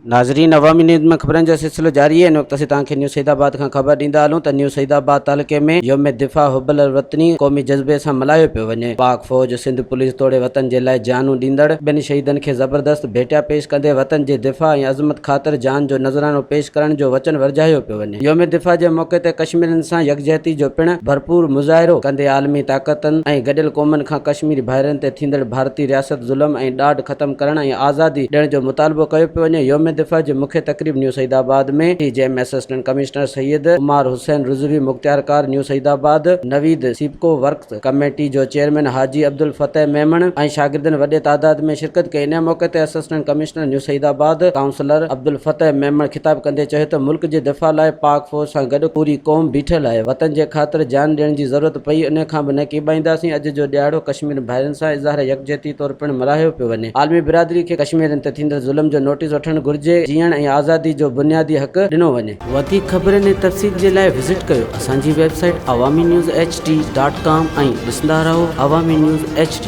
नाज़रीन, अवामी न्यूज़ में ख़बरनि जो सिलसिलो जारी है। इन वक़्त असीं तव्हांखे न्यूज़ सईदाबाद खां ख़बर ॾींदा हलूं त न्यूज़ सईदाबाद तालुके में यौम दिफ़ा हुब्बल वतनी क़ौमी जज़्बे सां मल्हायो पियो वञे। पाक फ़ौज सिंध पुलिस तोड़े वतन जे लाइ जानू ॾींदड़ ॿिनि शहीदनि खे ज़बरदस्त भेटिया पेश कंदे वतन जे दिफ़ा ऐं अज़मत ख़ातिर जान जो नज़रानो पेश करण जो वचन वर्जायो पियो वञे। यौम दिफ़ा जे मौक़े ते कश्मीरियुनि सां यकजहती जो पिणु भरपूर मुज़ाहिरो कंदे आलमी ताक़तनि ऐं गॾियल क़ौमनि खां कश्मीरी भाइरनि ते थींदड़ भारतीय रियासत ज़ुल्म ऐं ॾाढ ख़तमु करण ऐं आज़ादी ॾियण जो मुतालबो कयो पियो वञे। यौम दिफ़ा जे मुख्य तक़रीब न्यू सईदाबाद में जंहिं में असिस्टेंट कमिश्नर सैयद उमार हुसैन रिज़वी मुख्तियारकार new Saeedabad, Naveed SEPCO works committee जो चेयरमैन हाजी अब्दुल फतेह मेमण ऐं शागिर्दनि वॾे तादाद में शिरकत कई। इन मौक़े ते assistant commissioner new Saeedabad councillor Abdul Fateh Memon खिताब कंदे चयो त मुल्क जे दिफ़ा लाइ पाक फ़ौज सां गॾु पूरी क़ौम बीठल आहे। वतन जे ख़ातिर जान ॾियण जी ज़रूरत पई, इन खां बि न कीबाईंदासीं। अॼु जो ॾियारो कश्मीर भाइरनि सां इज़हार यकजहती तौर पिणु मल्हायो पियो वञे। आलमी बिरादरी खे कश्मीरियुनि ते थींदड़ ज़ुल्म जो नोटिस वठणु घुर्जे, जीअण ऐं आज़ादी जो बुनियादी हक़ ॾिनो वञे। वधीक ख़बरनि ऐं तफ़सील जे लाइ विज़िट कयो असांजी वेबसाइट awamiNewsHD.com ऐं ॾिसंदा रहो अवामी न्यूज़ HD।